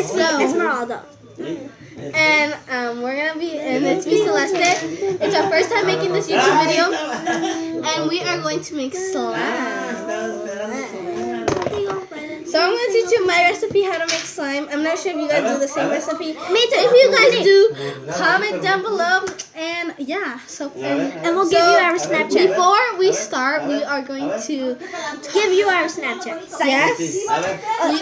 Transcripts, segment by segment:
it's Esmeralda. And we're gonna be, and it's me, Celeste. It's our first time making this YouTube video, and we are going to make slime. So I'm gonna teach you my recipe how to make slime. I'm not sure if you guys do the same recipe. Me too. If you guys do, comment down below. And yeah, so and we'll give you our Snapchat. Before we start, we are going to give you our Snapchat. Yes, we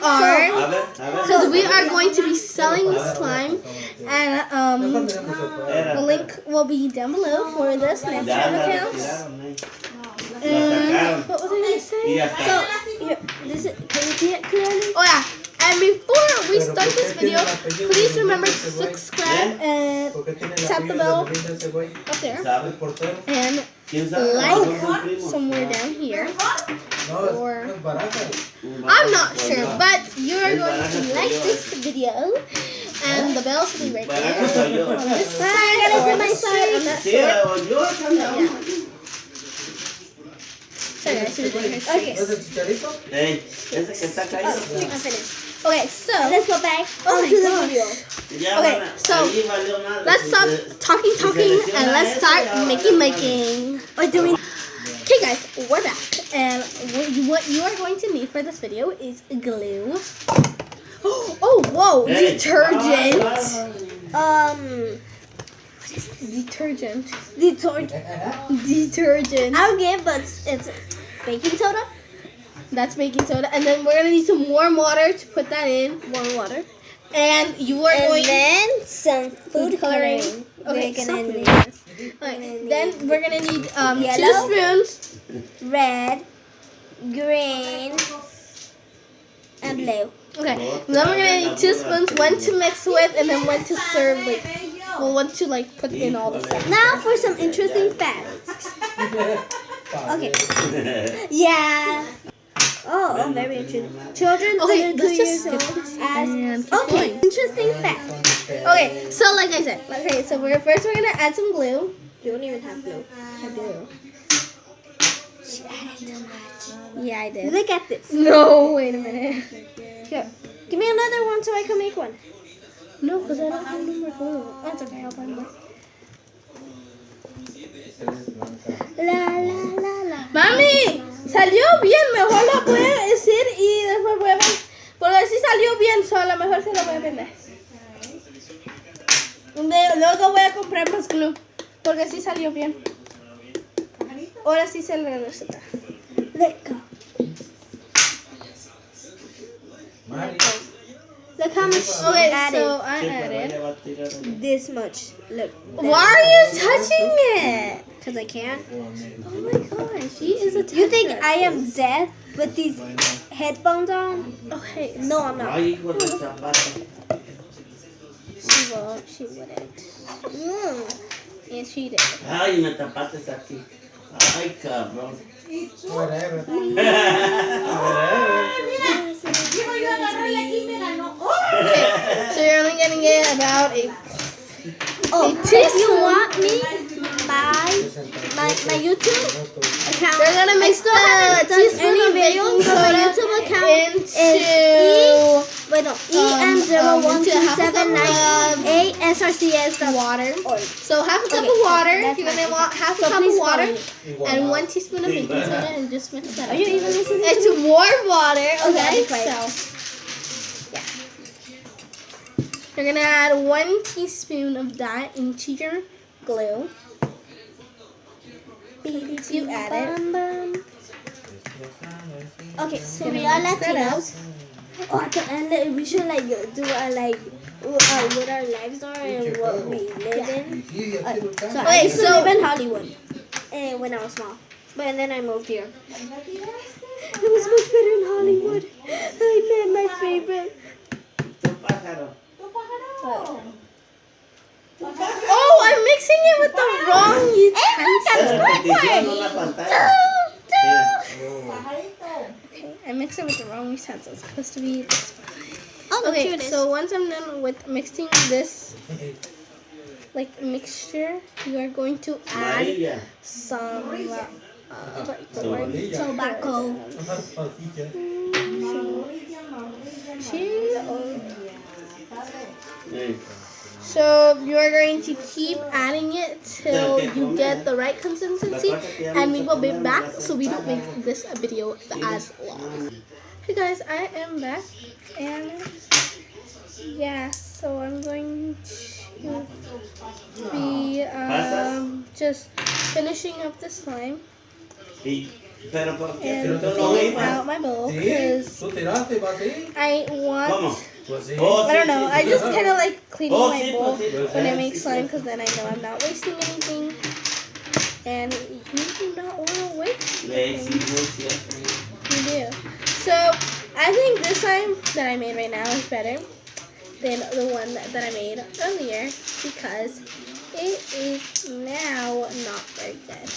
are, because we are going to be selling the slime, and the link will be down below for the Snapchat accounts. And what was I going to say? So, can you see it clearly? Oh yeah, and before we start this video, please remember to subscribe and tap the bell up there, and like somewhere down here, or I'm not sure, but you're going to like this video, and the bell should be right there on this side or on this side. I'm not sure. Sorry, I should have done her. Okay, so let's go back onto the video. Okay, so let's stop talking and let's start making. Or doing. Okay, guys, we're back, and what you are going to need for this video is glue. Oh, whoa, detergent. Detergent. Okay, but it's baking soda. That's baking soda, and then we're gonna need some warm water to put that in. Warm water. And you are going. And then some food coloring. Okay, then we're gonna need yellow, 2 spoons. Red, green, and blue. Okay, then we're gonna need 2 spoons, one to mix with, and then one to serve. One to put in all the stuff. Now for some interesting facts. Okay. Yeah. Oh, very interesting. Children okay, under 2 let's years just old skip this as and keep okay. going. Interesting fact. Okay, so like I said, so we're gonna add some glue. You don't even have glue. I do. She added too much. Yeah, I did. Look at this. No, wait a minute. Here, give me another one so I can make one. No, because I don't have no more glue. That's okay, I'll find more. La la la la. Mami, salió bien, mejor lo voy a decir y después voy a ver. Porque si salió bien, a lo mejor se lo voy a vender. Luego voy a comprar más glue, porque sí salió bien. Ahora sí se le receta. Let go. Look how much Okay, added. so I added This much. Look. Why are you touching it? Because I can. Oh my gosh, she is a toucher. You think I am deaf with these headphones on? Okay. No, I'm not. She won't. She wouldn't. And she did. Ay, me tapaste aquí. Ay, cabrón. Okay, so you're only getting it about a if you want me, my YouTube account. They're gonna make the teaspoon of baking soda my YouTube account into EM012798SRCS water. So half a cup of water. You're gonna want half a cup of water and 1 teaspoon of baking soda, and just mix that up. Are you even listening? It's warm water. Okay, so yeah, you're gonna add 1 teaspoon of that into your glue. You add it. Okay, so we are Latinos. And we should do what our lives are and what we live in. So I live in Hollywood when I was small, but then I moved here. It was much better in Hollywood. I met my favorite. Oh, I'm mixing it with the wrong utensil. Okay, I mixed it with the wrong utensil. It's supposed to be this one. Okay, so once I'm done with mixing this mixture, you are going to add some tobacco. So you're going to keep adding it till you get the right consistency, and we will be back so we don't make this video as long. Hey guys, I am back, and yeah, so I'm going to be just finishing up the slime and filling out my bowl because I want, I don't know, I just kind of like cleaning my bowl when I make slime because then I know I'm not wasting anything, and you do not want to waste anything. You do. So I think this slime that I made right now is better than the one that I made earlier because it is now not very good.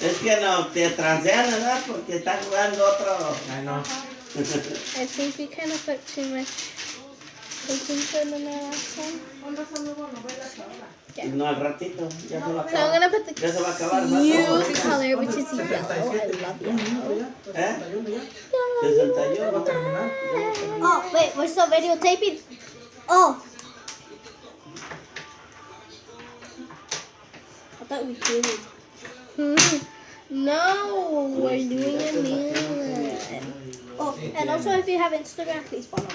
Es que no te transean, ¿verdad? Porque está jugando otro. I know. I think we kind of put too much baking soda in the last one. Yeah. No, al ratito. Ya se va a So I'm acabar. gonna put the Ya se va a acabar. cute color, which is yellow. I love yellow. ¿Eh? 61. Oh, wait, we're still videotaping? Oh. I thought we did it. No, we're doing a new one. Oh, and also if you have Instagram, please follow me.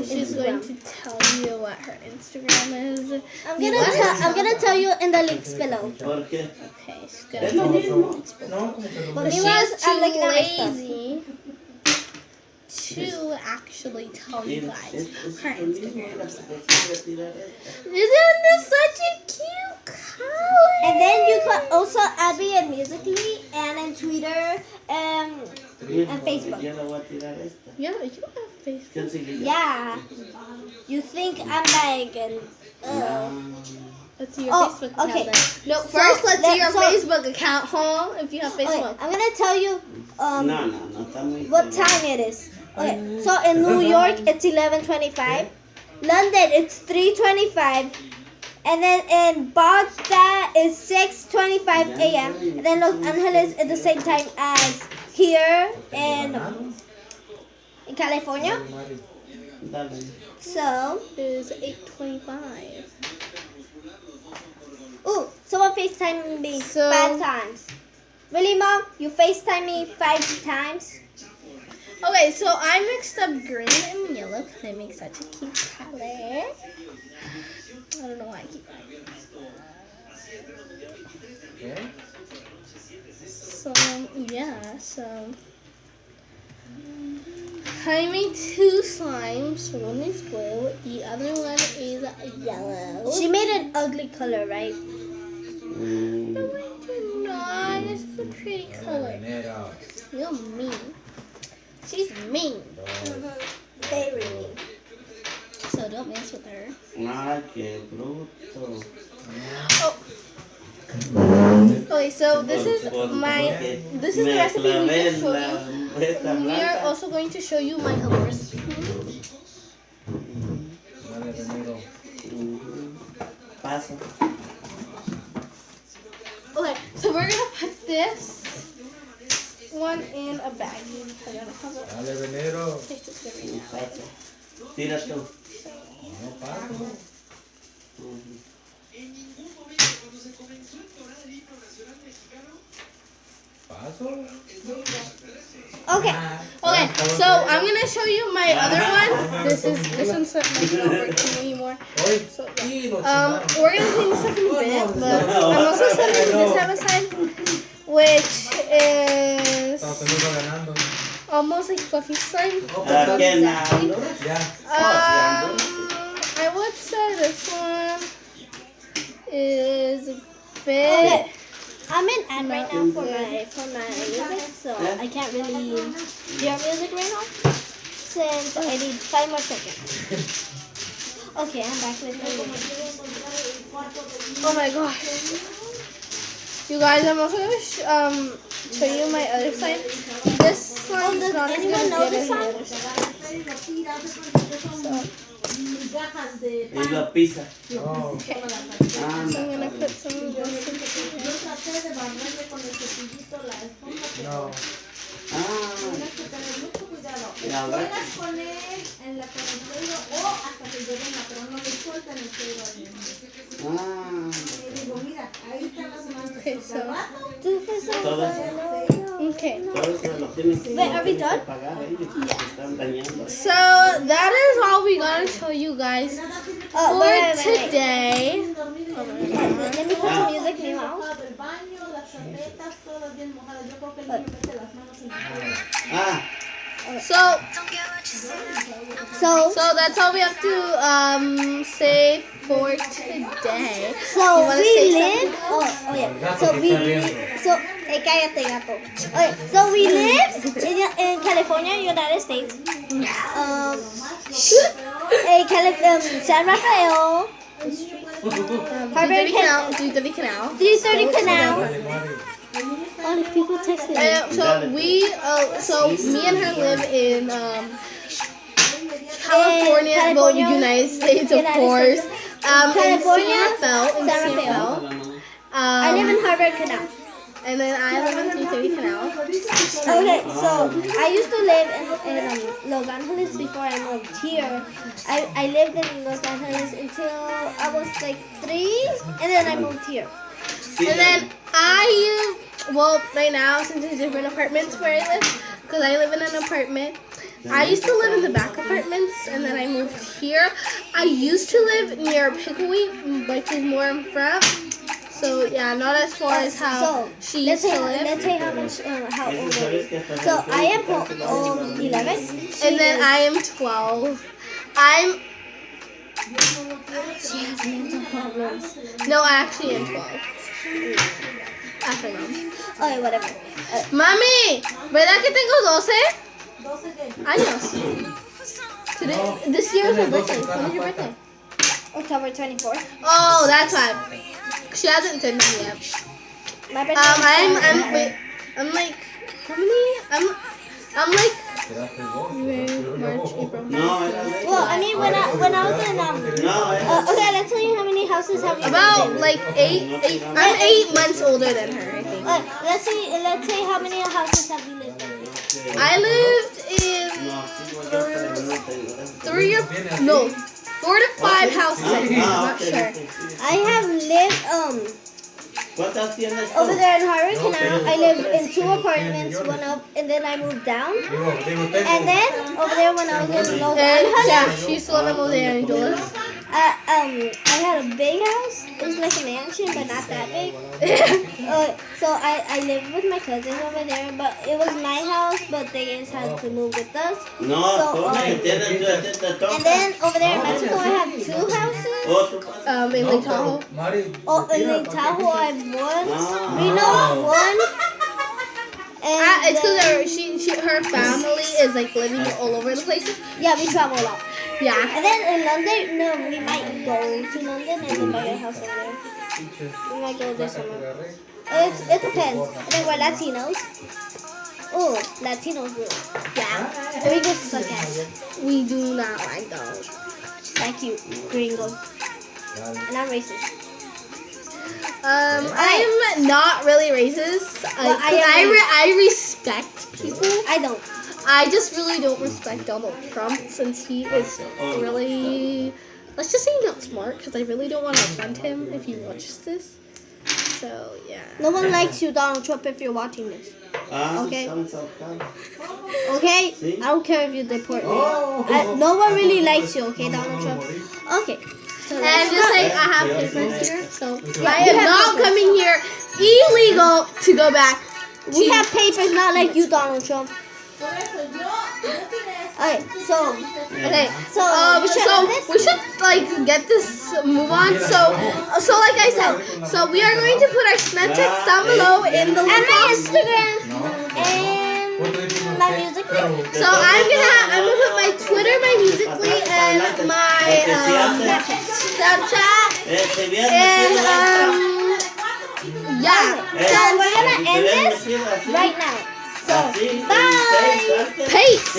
She's going to tell you what her Instagram is. I'm gonna tell you in the links below. ¿Por qué? Okay, she's gonna tell you the links below. But She's I'm too looking at my stuff. lazy to actually tell you guys her Instagram is. Isn't this such a cute color? And then you can also add me in Musical.ly and in Twitter and Facebook. Yo le voy a tirar esta. Yeah, you don't have Facebook. ¿Quién sigue? Yeah. You think I'm like an... Let's see your Oh, Facebook account okay. then. No, first let's see your so- Facebook account, huh? If you have Okay, Facebook. I'm gonna tell you No, está muy... what time it is. Okay, so in New York it's 11:25. London it's 3:25. And then in Baghdad it's 6:25 a.m. And then Los Angeles at the same time as here in California. Dale. So, It is 8:25. ooh, someone FaceTime me So- 5 times. Really, Mom? You FaceTime me 5 times? Okay, so I mixed up green and yellow because they make such a cute color. I don't know why I keep writing. Okay. So, yeah, so I made 2 slimes. One is blue, the other one is yellow. She made an ugly color, right? No, I did not. This is a pretty color. Venero. You're mean. She's mean. Very mean. So don't mess with her. Ay, qué bruto. Oh. Okay, so this is the recipe we just showed you. We are also going to show you my other recipe. Vale, Venero. Paso. Okay, so we're gonna put this one in a bag. Dale, Venero. Paso. Tira tú. No paso. Paso. Okay. Okay, so I'm gonna show you my other one. This one's not working anymore. Hoy. So Y lo we're chingaron. gonna clean this up in a bit, but I'm also setting this up aside, which is Estamos teniendo ganando. almost like fluffy slime. ¿Quién hablo? Ya. I would say this one is a bit. Okay. I'm in ad right now for my music, so I can't really hear music right now since I need 5 more seconds. Okay, I'm back with my music. Oh my gosh. You guys, I'm also gonna show you my other side. This slime is not as good as the anyone know this other song? So, Y lo pisa. Oh. okay. Anda. So I'm gonna put some of this in here. No. Ah. Ya la verdad. Okay, so. Okay. Wait, are we done? So that is all we gotta show you guys for wait. today. Let me put some music, meanwhile. So that's all we have to say for today. So we live. Oh yeah. So we live. So cállate, gato. Okay. So we live in California, United States. San Rafael. Harvard Canal. 330 Canal. 330 Canal. All the people texted me. So me and her live in California, well, United States, of course. California, in San Rafael. I live in Harvard Canal. And then I live in 330 Canal. Okay, so I used to live in Los Angeles before I moved here. I lived in Los Angeles until I was like 3, and then I moved here. And then right now, since there's different apartments where I live, because I live in an apartment, I used to live in the back apartments, and then I moved here. I used to live near Pickaway, which is more in front. So yeah, not as far as how she used to live. Let's say how old are you? So I am 11. And then I am 12. She has mental problems. No, I actually am 12. After mom. Okay, whatever. Mami, ¿verdad que tengo 12 años? Today, this year is her birthday. When is your birthday? October 24th. Oh, that's why. She hasn't turned me yet. My birthday. Wait, I'm like, how many? I'm like, March, April. Well, I mean, when I was in okay, let's tell you how many houses have you About lived in. like 8. I'm 8 months older than her, I think. Let's say how many houses have you lived in. I lived in 4 to 5 houses. I think. I'm not sure. I have lived over there in Harvard Canal. I lived in 2 apartments, one up, and then I moved down. And then over there when I was in Los Angeles, yeah, she used to live in Los Angeles. I had a big house. It was like a mansion, but not that big. So I lived with my cousins over there, but it was my house, but they just had to move with us. And then over there in Mexico, I have 2 houses. In Lake Tahoe. In Lake Tahoe, I have 1. Reno, 1. And it's because her family is like living all over the places. Yeah, we travel a lot. Yeah. And then in London, we might go to London and then buy a house over there. We might go this summer. It depends. And then we're Latinos. Oh, Latinos rule. Yeah. And we just suck ass. We do not like those. Like you, gringos. And I'm racist. I'm not really racist. I respect people. I don't. I just really don't respect Donald Trump since he is really, let's just say not smart, because I really don't want to offend him if he watches this. So, yeah. No one likes you, Donald Trump, if you're watching this. Okay? Okay? I don't care if you deport me. No one really likes you, okay, Donald Trump? Okay. So and just like I have papers here, so I am not coming here illegal to go back. We have papers, not like you, Donald Trump. Okay, so we should like get this move on. So like I said, so we are going to put our Snapchats down below in the link and my box. Instagram and my Musical.ly. So I'm gonna put my Twitter, my Musical.ly, and my Snapchat, and yeah. So we're gonna end this right now. So bye. Peace.